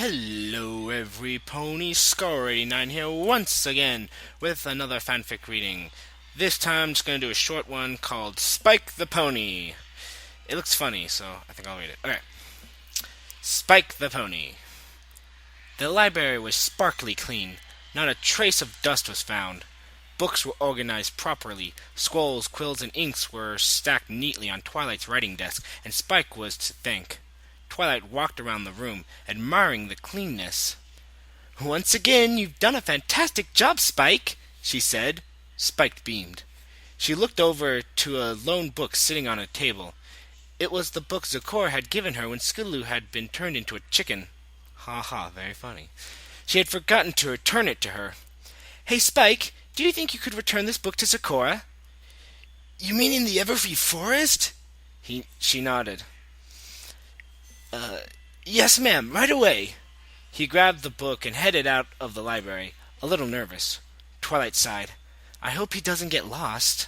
Hello, every pony. Score89 here once again with another fanfic reading. This time, I'm just going to do a short one called Spike the Pony. It looks funny, so I think I'll read it. Okay. Spike the Pony. The library was sparkly clean. Not a trace of dust was found. Books were organized properly. Scrolls, quills, and inks were stacked neatly on Twilight's writing desk, and Spike was to thank. Twilight walked around the room, admiring the cleanness. "Once again, you've done a fantastic job, Spike," she said. Spike beamed. She looked over to a lone book sitting on a table. It was the book Zecora had given her when Scootaloo had been turned into a chicken. Ha ha, very funny. She had forgotten to return it to her. "Hey, Spike, do you think you could return this book to Zecora?" "You mean in the Everfree Forest?" She nodded. Yes, ma'am, right away." He grabbed the book and headed out of the library, a little nervous. Twilight sighed. "I hope he doesn't get lost."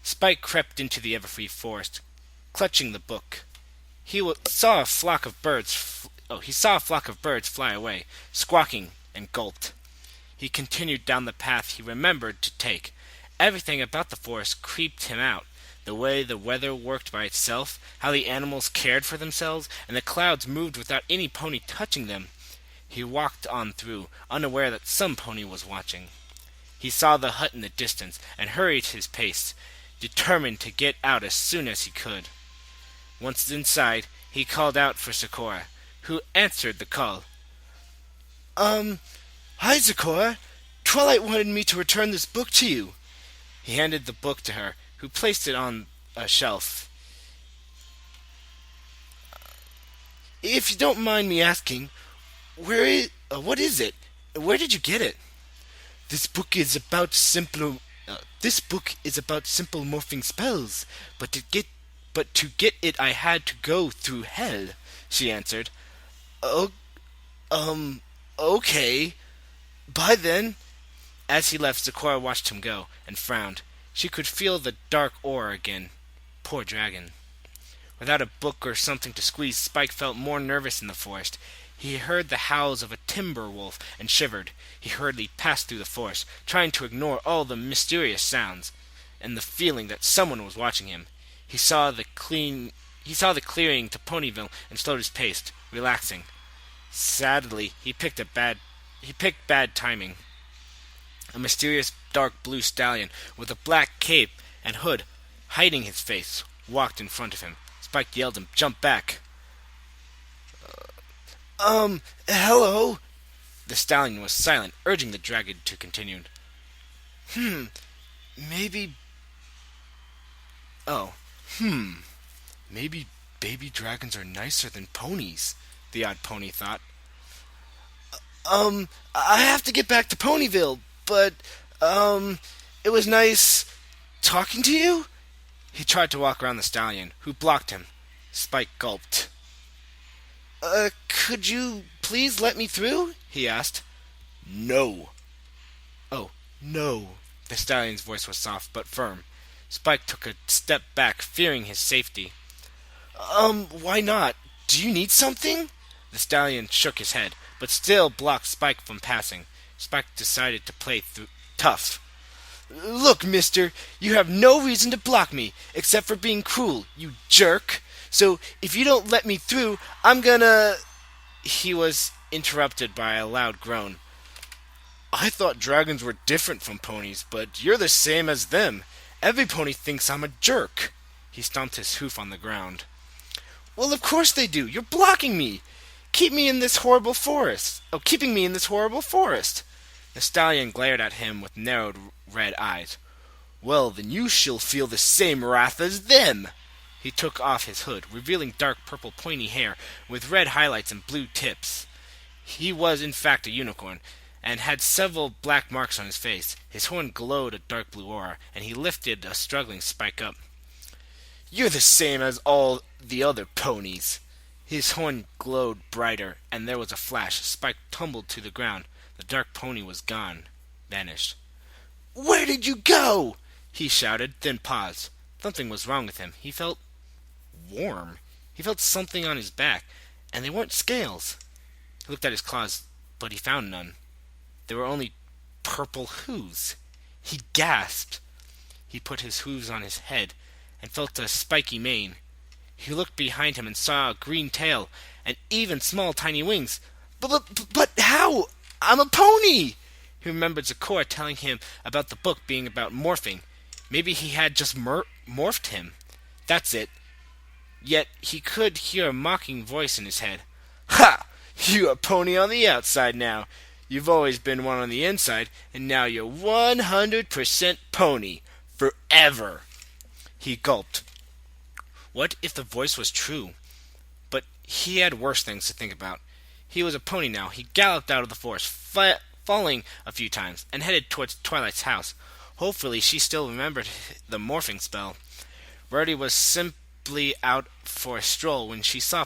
Spike crept into the Everfree Forest, clutching the book. He saw a flock of birds fly away, squawking, and gulped. He continued down the path he remembered to take. Everything about the forest creeped him out. The way the weather worked by itself, how the animals cared for themselves, and the clouds moved without any pony touching them. He walked on through, unaware that some pony was watching. He saw the hut in the distance, and hurried his pace, determined to get out as soon as he could. Once inside, he called out for Zecora, who answered the call. Hi, Zecora. Twilight wanted me to return this book to you." He handed the book to her, who placed it on a shelf. "If you don't mind me asking, what is it? Where did you get it?" This book is about simple morphing spells, but to get it I had to go through hell," she answered. "Oh, okay. Bye then." As he left, Zecora watched him go, and frowned. She could feel the dark aura again. Poor dragon. Without a book or something to squeeze, Spike felt more nervous in the forest. He heard the howls of a timber wolf and shivered. He hurriedly passed through the forest, trying to ignore all the mysterious sounds, and the feeling that someone was watching him. He saw the clearing to Ponyville and slowed his pace, relaxing. Sadly, he picked bad timing. A mysterious dark blue stallion with a black cape and hood hiding his face walked in front of him. Spike yelled and jumped back. Hello?" The stallion was silent, urging the dragon to continue. Maybe... Oh, maybe baby dragons are nicer than ponies," the odd pony thought. I have to get back to Ponyville, but, it was nice talking to you?" He tried to walk around the stallion, who blocked him. Spike gulped. Could you please let me through?" he asked. "No." "Oh, no." The stallion's voice was soft but firm. Spike took a step back, fearing his safety. Why not? Do you need something?" The stallion shook his head, but still blocked Spike from passing. Spike decided to play tough. "Look, mister, you have no reason to block me, except for being cruel, you jerk. So, if you don't let me through, I'm gonna..." He was interrupted by a loud groan. "I thought dragons were different from ponies, but you're the same as them. Every pony thinks I'm a jerk." He stomped his hoof on the ground. "Well, of course they do. You're blocking me. Keeping me in this horrible forest. The stallion glared at him with narrowed red eyes. "Well, then you shall feel the same wrath as them." He took off his hood, revealing dark purple pointy hair with red highlights and blue tips. He was in fact a unicorn, and had several black marks on his face. His horn glowed a dark blue aura, and he lifted a struggling Spike up. "You're the same as all the other ponies." His horn glowed brighter, and there was a flash. Spike tumbled to the ground. The dark pony was gone, vanished. "Where did you go?" he shouted, then paused. Something was wrong with him. He felt warm. He felt something on his back, and they weren't scales. He looked at his claws, but he found none. There were only purple hooves. He gasped. He put his hooves on his head and felt a spiky mane. He looked behind him and saw a green tail and even small tiny wings. But how? I'm a pony! He remembered Zecora telling him about the book being about morphing. Maybe he had just morphed him. That's it. Yet he could hear a mocking voice in his head. Ha! You're a pony on the outside now. You've always been one on the inside, and now you're 100% pony. Forever. He gulped. What if the voice was true? But he had worse things to think about. He was a pony now. He galloped out of the forest, falling a few times, and headed towards Twilight's house. Hopefully she still remembered the morphing spell. Rarity was simply out for a stroll when she saw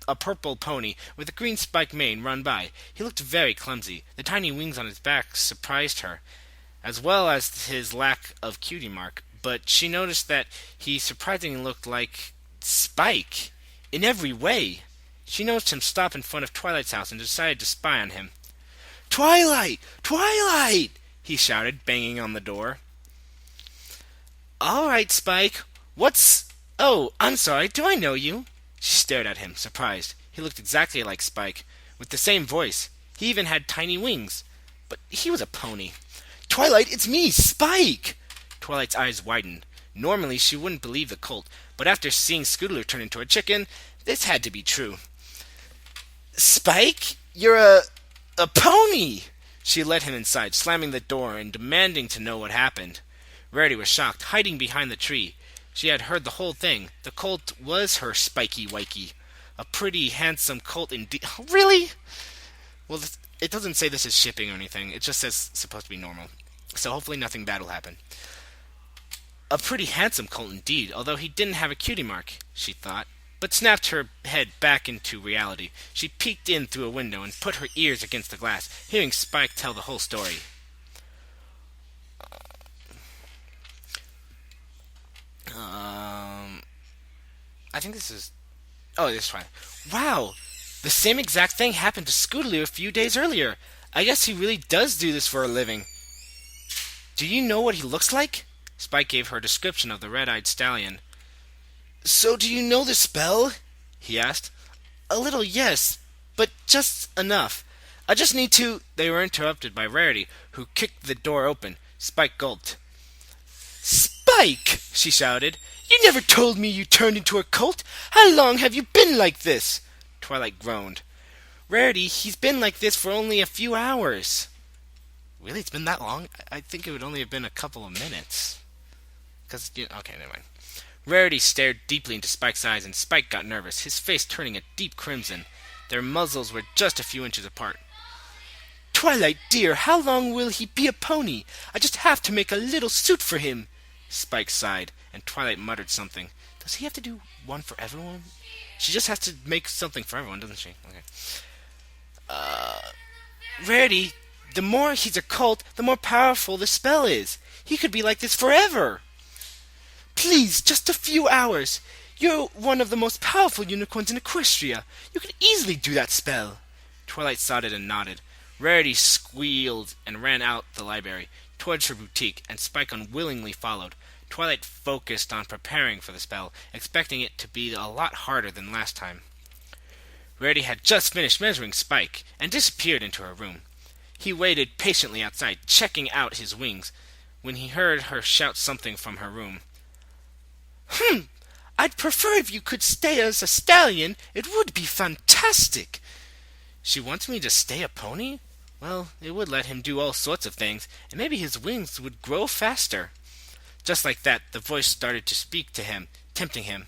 a purple pony with a green spiked mane run by. He looked very clumsy. The tiny wings on his back surprised her, as well as his lack of cutie mark. But she noticed that he surprisingly looked like Spike in every way. She noticed him stop in front of Twilight's house and decided to spy on him. "Twilight! Twilight!" he shouted, banging on the door. "All right, Spike. What's... Oh, I'm sorry. Do I know you?" She stared at him, surprised. He looked exactly like Spike, with the same voice. He even had tiny wings. But he was a pony. "Twilight, it's me, Spike!" Twilight's eyes widened. Normally, she wouldn't believe the colt, but after seeing Scootaloo turn into a chicken, this had to be true. "Spike, you're a pony!" She led him inside, slamming the door and demanding to know what happened. Rarity was shocked, hiding behind the tree. She had heard the whole thing. The colt was her Spiky Wikey. A pretty handsome colt indeed. Really? Well, it doesn't say this is shipping or anything. It just says it's supposed to be normal. So hopefully nothing bad will happen. A pretty handsome colt indeed, although he didn't have a cutie mark, she thought, but snapped her head back into reality. She peeked in through a window and put her ears against the glass, hearing Spike tell the whole story. I think this is... Oh, this is fine. Wow! The same exact thing happened to Scootaloo a few days earlier. I guess he really does do this for a living. Do you know what he looks like? Spike gave her a description of the red-eyed stallion. "So do you know the spell?" he asked. "A little, yes, but just enough. I just need to..." They were interrupted by Rarity, who kicked the door open. Spike gulped. "Spike!" she shouted. "You never told me you turned into a colt! How long have you been like this?" Twilight groaned. "Rarity, he's been like this for only a few hours." Really? It's been that long? I think it would only have been a couple of minutes. Okay, never mind. Rarity stared deeply into Spike's eyes, and Spike got nervous, his face turning a deep crimson. Their muzzles were just a few inches apart. "Twilight, dear, how long will he be a pony? I just have to make a little suit for him." Spike sighed, and Twilight muttered something. Does he have to do one for everyone? She just has to make something for everyone, doesn't she? Okay. Rarity, the more he's a colt, the more powerful the spell is. He could be like this forever. "Please, just a few hours. You're one of the most powerful unicorns in Equestria. You could easily do that spell." Twilight nodded and nodded. Rarity squealed and ran out the library, towards her boutique, and Spike unwillingly followed. Twilight focused on preparing for the spell, expecting it to be a lot harder than last time. Rarity had just finished measuring Spike, and disappeared into her room. He waited patiently outside, checking out his wings, when he heard her shout something from her room. I'd prefer if you could stay as a stallion. It would be fantastic." She wants me to stay a pony? Well, it would let him do all sorts of things, and maybe his wings would grow faster. Just like that, the voice started to speak to him, tempting him.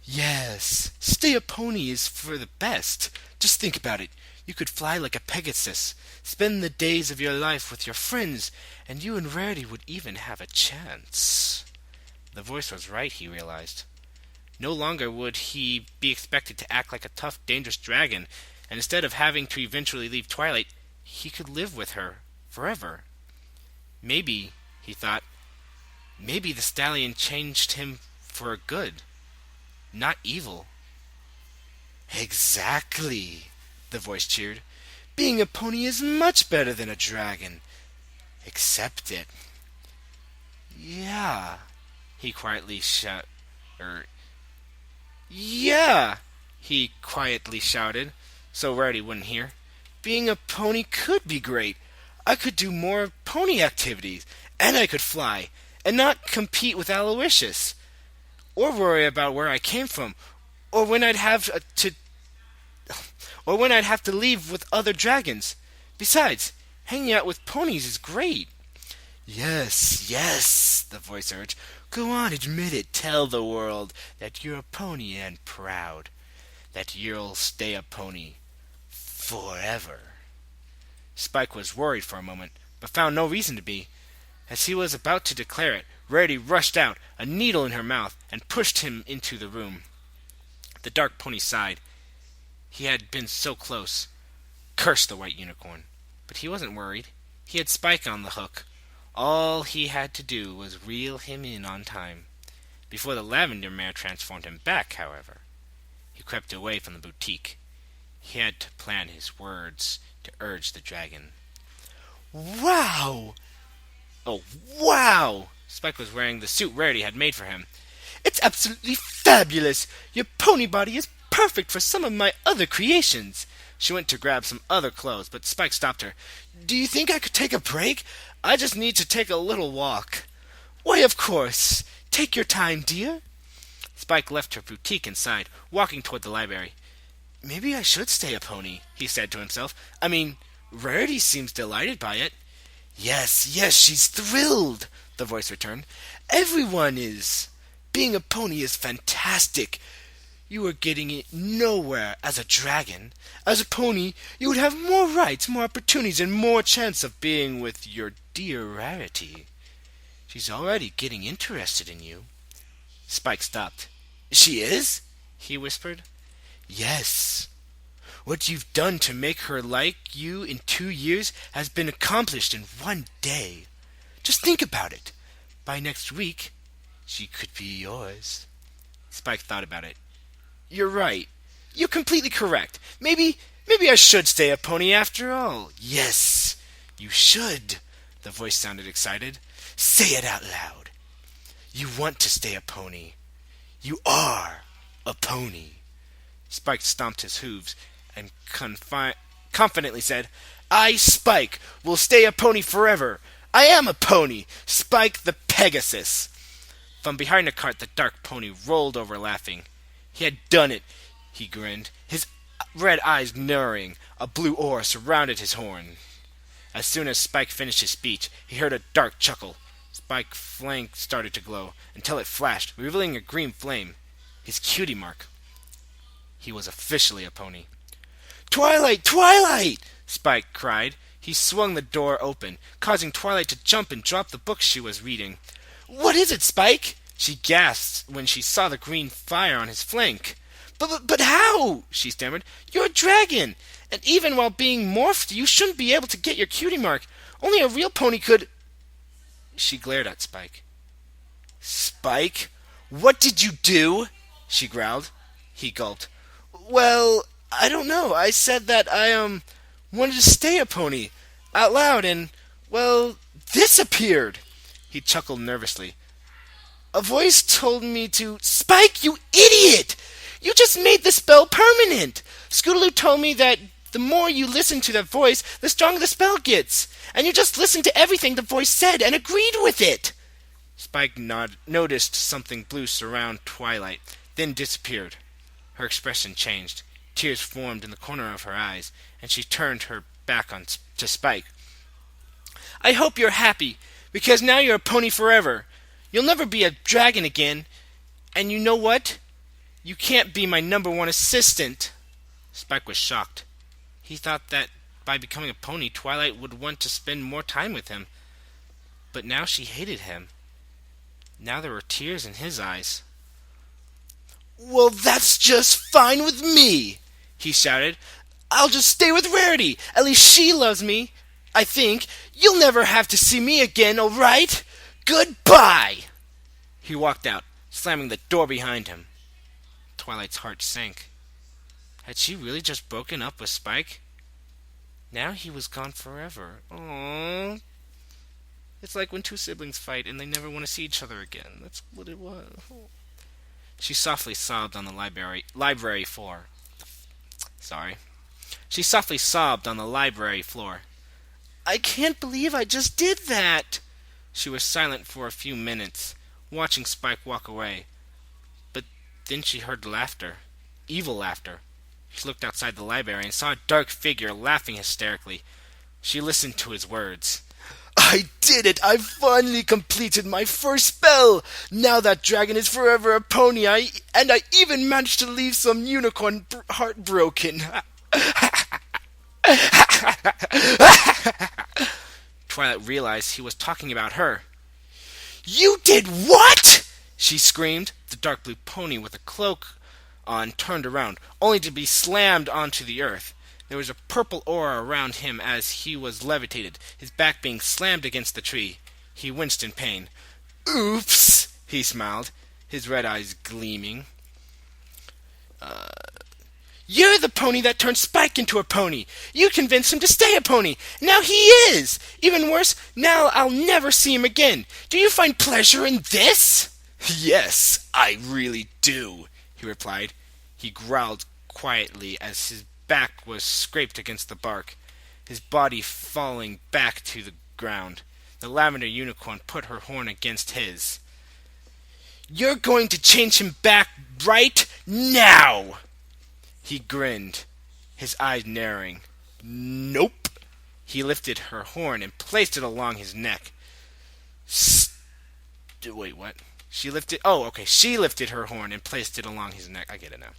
"Yes, stay a pony is for the best. Just think about it. You could fly like a Pegasus, spend the days of your life with your friends, and you and Rarity would even have a chance." The voice was right, he realized. No longer would he be expected to act like a tough, dangerous dragon, and instead of having to eventually leave Twilight, he could live with her forever. Maybe, he thought, maybe the stallion changed him for good, not evil. Exactly. the voice cheered. "Being a pony is much better than a dragon. Accept it." Yeah, he quietly shouted. Yeah, he quietly shouted, so Rarity wouldn't hear. "Being a pony could be great. I could do more pony activities, and I could fly, and not compete with Aloysius, or worry about where I came from, or when I'd have to leave with other dragons. Besides, hanging out with ponies is great." "Yes, yes," the voice urged. "Go on, admit it. Tell the world that you're a pony and proud. That you'll stay a pony forever." Spike was worried for a moment, but found no reason to be. As he was about to declare it, Rarity rushed out, a needle in her mouth, and pushed him into the room. The dark pony sighed. He had been so close. Curse the white unicorn. But he wasn't worried. He had Spike on the hook. All he had to do was reel him in on time. Before the lavender mare transformed him back, however, he crept away from the boutique. He had to plan his words to urge the dragon. "Wow!" "Oh, wow!" Spike was wearing the suit Rarity had made for him. "It's absolutely fabulous! Your pony body is perfect for some of my other creations." She went to grab some other clothes, but Spike stopped her. "Do you think I could take a break? I just need to take a little walk." "Why, of course. Take your time, dear." Spike left her boutique and sighed, walking toward the library. "Maybe I should stay a pony," he said to himself. "I mean, Rarity seems delighted by it." Yes, she's thrilled," the voice returned. "Everyone is. Being a pony is fantastic. You are getting it nowhere as a dragon. As a pony, you would have more rights, more opportunities, and more chance of being with your dear Rarity. She's already getting interested in you." Spike stopped. "She is?" he whispered. "Yes. What you've done to make her like you in 2 years has been accomplished in 1 day. Just think about it. By next week, she could be yours." Spike thought about it. "You're right. You're completely correct. Maybe I should stay a pony after all." "Yes, you should." The voice sounded excited. "Say it out loud. You want to stay a pony. You are a pony." Spike stomped his hooves and confidently said, "I, Spike, will stay a pony forever. I am a pony, Spike the Pegasus." From behind the cart, the dark pony rolled over laughing. He had done it. He grinned, his red eyes narrowing. A blue aura surrounded his horn. As soon as Spike finished his speech, he heard a dark chuckle. Spike's flank started to glow, until it flashed, revealing a green flame. His cutie mark. He was officially a pony. "Twilight! Twilight!" Spike cried. He swung the door open, causing Twilight to jump and drop the book she was reading. "What is it, Spike?" She gasped when she saw the green fire on his flank. But how?" she stammered. "You're a dragon, and even while being morphed, you shouldn't be able to get your cutie mark. Only a real pony could—" She glared at Spike. "Spike, what did you do?" she growled. He gulped. "Well, I don't know. I said that I wanted to stay a pony out loud, and, well, this appeared." He chuckled nervously. "A voice told me to—" "Spike, you idiot! You just made the spell permanent! Scootaloo told me that the more you listen to that voice, the stronger the spell gets. And you just listened to everything the voice said and agreed with it." Spike noticed something blue surround Twilight, then disappeared. Her expression changed. Tears formed in the corner of her eyes, and she turned her back to Spike. "I hope you're happy, because now you're a pony forever. You'll never be a dragon again. And you know what? You can't be my #1 assistant." Spike was shocked. He thought that by becoming a pony, Twilight would want to spend more time with him. But now she hated him. Now there were tears in his eyes. "Well, that's just fine with me," he shouted. "I'll just stay with Rarity. At least she loves me, I think. You'll never have to see me again, all right? Goodbye!" He walked out, slamming the door behind him. Twilight's heart sank. Had she really just broken up with Spike? Now he was gone forever. Aww. It's like when two siblings fight and they never want to see each other again. That's what it was. She softly sobbed on the library floor. Sorry. She softly sobbed on the library floor. I can't believe I just did that. She was silent for a few minutes, watching Spike walk away. But then she heard laughter. Evil laughter. She looked outside the library and saw a dark figure laughing hysterically. She listened to his words. I did it! I finally completed my first spell! Now that dragon is forever a pony, and I even managed to leave some unicorn heartbroken. Twilight realized he was talking about her. You did what? She screamed. The dark blue pony with a cloak on turned around, only to be slammed onto the earth. There was a purple aura around him as he was levitated, his back being slammed against the tree. He winced in pain. Oops, he smiled, his red eyes gleaming. You're the pony that turned Spike into a pony. You convinced him to stay a pony. Now he is. Even worse, now I'll never see him again. Do you find pleasure in this? Yes, I really do, he replied. He growled quietly as his back was scraped against the bark, his body falling back to the ground. The lavender unicorn put her horn against his. You're going to change him back right now! He grinned, his eyes narrowing. Nope. He lifted her horn and placed it along his neck. Wait, what? She lifted her horn and placed it along his neck. I get it now.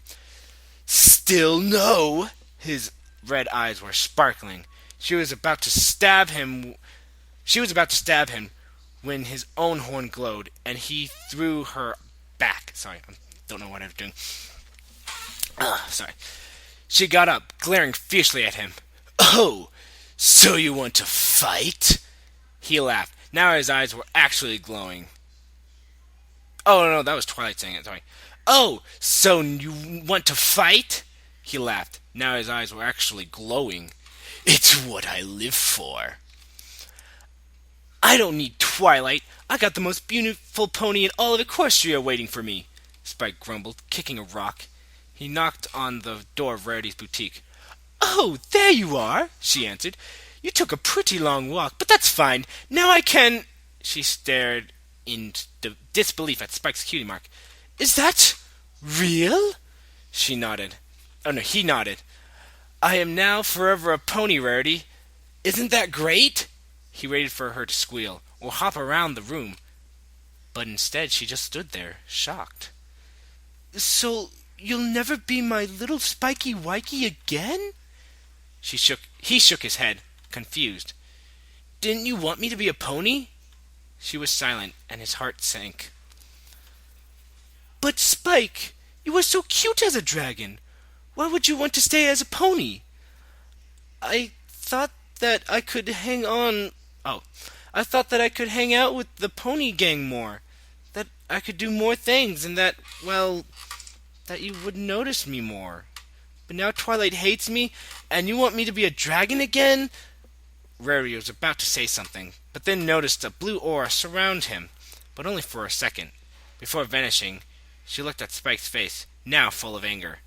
Still no. His red eyes were sparkling. She was about to stab him when his own horn glowed, and he threw her back. Sorry, I don't know what I'm doing. Sorry. She got up, glaring fiercely at him. Oh, so you want to fight? He laughed. Now his eyes were actually glowing. Oh, no, that was Twilight saying it, sorry. Oh, so you want to fight? He laughed. Now his eyes were actually glowing. It's what I live for. I don't need Twilight. I got the most beautiful pony in all of Equestria waiting for me, Spike grumbled, kicking a rock. He knocked on the door of Rarity's boutique. Oh, there you are, she answered. You took a pretty long walk, but that's fine. Now I can... She stared in disbelief at Spike's cutie mark. Is that real? She nodded. Oh, no, he nodded. I am now forever a pony, Rarity. Isn't that great? He waited for her to squeal or hop around the room. But instead, she just stood there, shocked. So... you'll never be my little spiky wikey again? He shook his head, confused. Didn't you want me to be a pony? She was silent, and his heart sank. But Spike, you were so cute as a dragon. Why would you want to stay as a pony? I thought that I could hang out with the pony gang more. That I could do more things, and that, well... that you would notice me more. But now Twilight hates me, and you want me to be a dragon again? Rarity was about to say something, but then noticed a blue aura surround him, but only for a second. Before vanishing, she looked at Spike's face, now full of anger.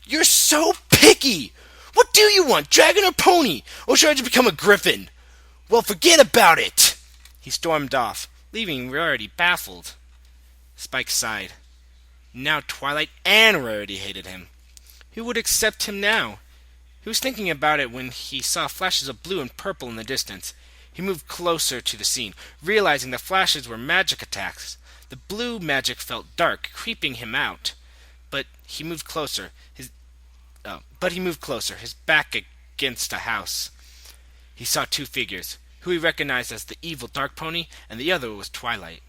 You're so picky! What do you want, dragon or pony? Or should I just become a griffin? Well, forget about it! He stormed off, leaving Rarity baffled. Spike sighed. Now Twilight and Rarity hated him. Who would accept him now? He was thinking about it when he saw flashes of blue and purple in the distance. He moved closer to the scene, realizing the flashes were magic attacks. The blue magic felt dark, creeping him out. But he moved closer, his back against a house. He saw two figures, who he recognized as the evil dark pony, and the other was Twilight.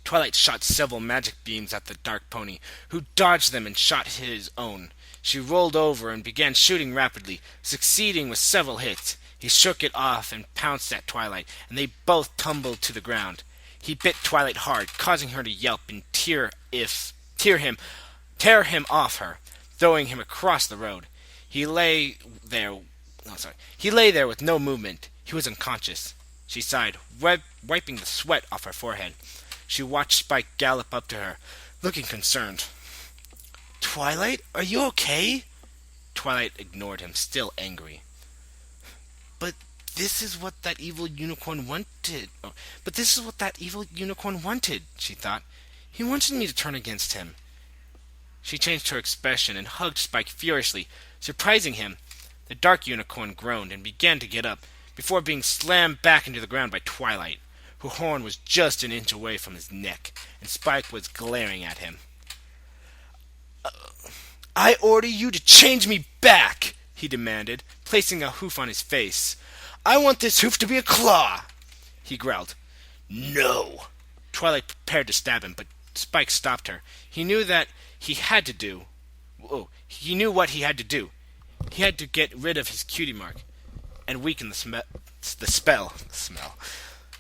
Twilight shot several magic beams at the dark pony, who dodged them and shot his own. She rolled over and began shooting rapidly, succeeding with several hits. He shook it off and pounced at Twilight, and they both tumbled to the ground. He bit Twilight hard, causing her to yelp and tear him off her. throwing him across the road. He lay there. He lay there with no movement. He was unconscious. She sighed, wiping the sweat off her forehead. She watched Spike gallop up to her, looking concerned. Twilight, are you okay? Twilight ignored him, still angry. But this is what that evil unicorn wanted. But this is what that evil unicorn wanted, she thought. He wanted me to turn against him. She changed her expression and hugged Spike furiously, surprising him. The dark unicorn groaned and began to get up, before being slammed back into the ground by Twilight, whose horn was just an inch away from his neck, and Spike was glaring at him. I order you to change me back, he demanded, placing a hoof on his face. I want this hoof to be a claw, he growled. No. Twilight prepared to stab him, but Spike stopped her. He knew what he had to do. He had to get rid of his cutie mark and weaken the spell.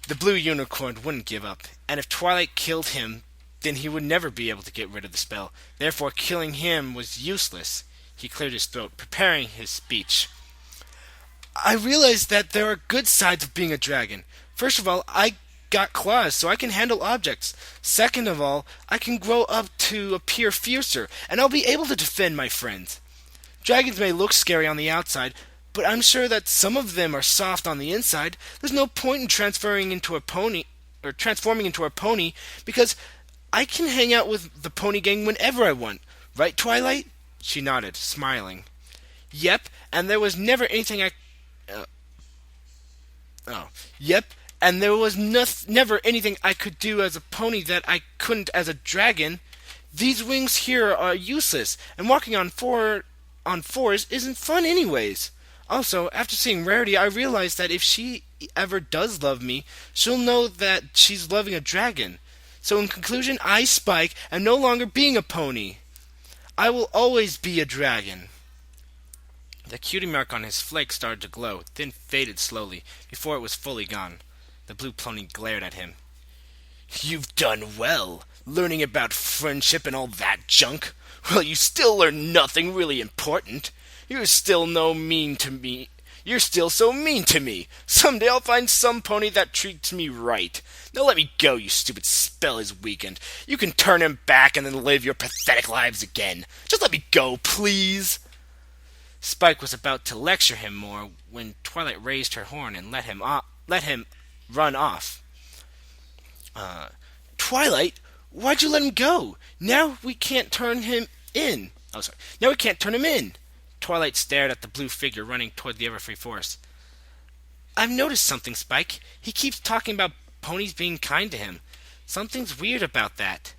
The blue unicorn wouldn't give up, and if Twilight killed him, then he would never be able to get rid of the spell. Therefore, killing him was useless. He cleared his throat, preparing his speech. I realized that there are good sides of being a dragon. First of all, I got claws, so I can handle objects. Second of all, I can grow up to appear fiercer, and I'll be able to defend my friends. Dragons may look scary on the outside, but I'm sure that some of them are soft on the inside. There's no point in transforming into a pony, because I can hang out with the pony gang whenever I want. Right, Twilight? She nodded, smiling. Yep, and there was never anything never anything I could do as a pony that I couldn't as a dragon. These wings here are useless, and walking on fours isn't fun anyways. Also, after seeing Rarity, I realized that if she ever does love me, she'll know that she's loving a dragon. So in conclusion, I, Spike, am no longer being a pony. I will always be a dragon. The cutie mark on his flake started to glow, then faded slowly, before it was fully gone. The blue pony glared at him. You've done well, learning about friendship and all that junk. Well, you still learn nothing really important. You're still so mean to me. Someday I'll find some pony that treats me right. Now let me go, you stupid spell is weakened. You can turn him back and then live your pathetic lives again. Just let me go, please. Spike was about to lecture him more when Twilight raised her horn and let him run off. Twilight, why'd you let him go? Now we can't turn him in. Now we can't turn him in. Twilight stared at the blue figure running toward the Everfree Forest. I've noticed something, Spike. He keeps talking about ponies being kind to him. Something's weird about that.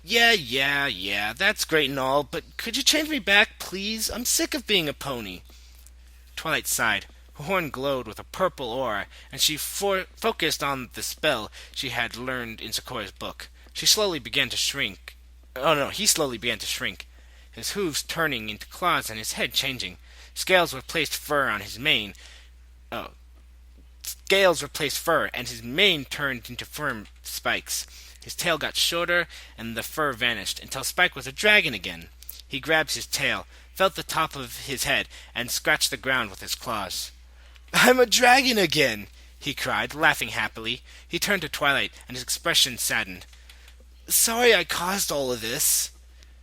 Yeah, that's great and all, but could you change me back, please? I'm sick of being a pony. Twilight sighed. Her horn glowed with a purple aura, and she focused on the spell she had learned in Zecora's book. He slowly began to shrink. His hooves turning into claws and his head changing. Scales replaced fur, and his mane turned into firm spikes. His tail got shorter, and the fur vanished, until Spike was a dragon again. He grabbed his tail, felt the top of his head, and scratched the ground with his claws. I'm a dragon again, he cried, laughing happily. He turned to Twilight, and his expression saddened. Sorry I caused all of this.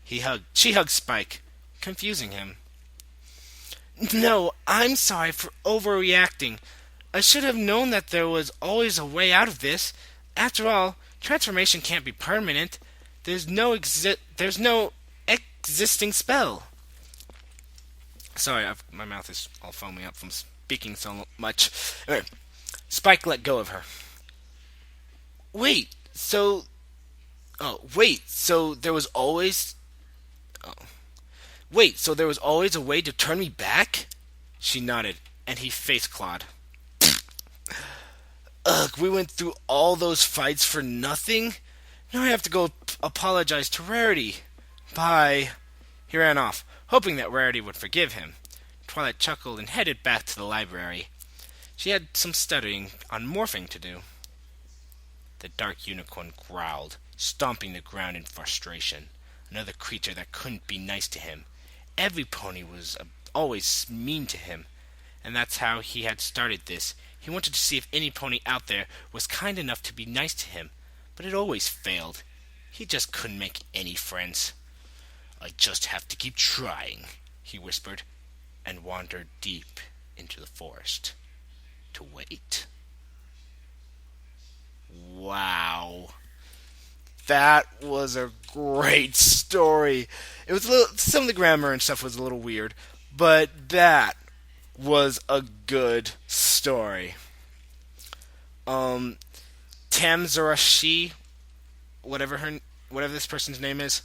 She hugged Spike, confusing him. No, I'm sorry for overreacting. I should have known that there was always a way out of this. After all, transformation can't be permanent. There's no existing spell. Sorry, my mouth is all foaming up from speaking so much. Anyway, Spike let go of her. So there was always a way to turn me back? She nodded, and he face-clawed. Ugh, we went through all those fights for nothing? Now I have to go apologize to Rarity. Bye. He ran off, hoping that Rarity would forgive him. Twilight chuckled and headed back to the library. She had some studying on morphing to do. The dark unicorn growled, stomping the ground in frustration. another creature that couldn't be nice to him. Every pony was always mean to him, and that's how he had started this. He wanted to see if any pony out there was kind enough to be nice to him, but it always failed. He just couldn't make any friends. I just have to keep trying, he whispered, and wandered deep into the forest to wait. Wow. That was a great story. It was some of the grammar and stuff was a little weird, but that was a good story. Tamzarashi, whatever this person's name is,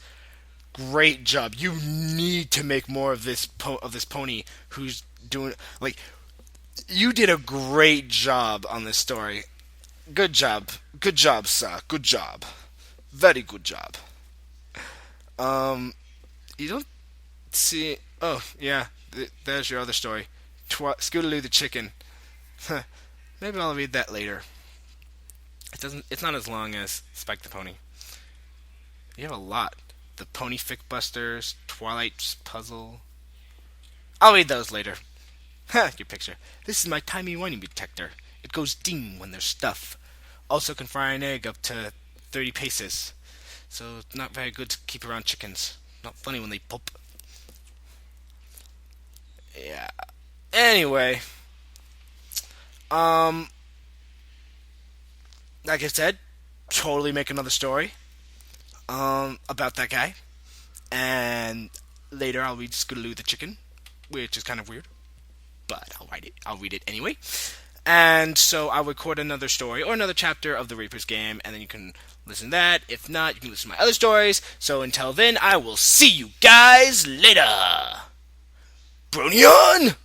great job. You need to make more of this pony who's doing like you did a great job on this story. Good job. Good job, sir. Good job. Very good job. You don't see. Oh, yeah. There's your other story. Scootaloo the Chicken. Maybe I'll read that later. It doesn't. It's not as long as Spike the Pony. You have a lot. The Pony Fic Busters, Twilight's Puzzle. I'll read those later. Ha! Your picture. This is my timey-wimey detector. It goes ding when there's stuff. Also can fry an egg up to 30 paces. So not very good to keep around chickens. Not funny when they pop. Yeah. Anyway. Like I said, totally make another story. About that guy. And later I'll read Scootaloo the Chicken, which is kind of weird. But I'll read it anyway. And so I'll record another story or another chapter of the Reaper's game, and then you can listen to that. If not, you can listen to my other stories. So until then, I will see you guys later. Bronion!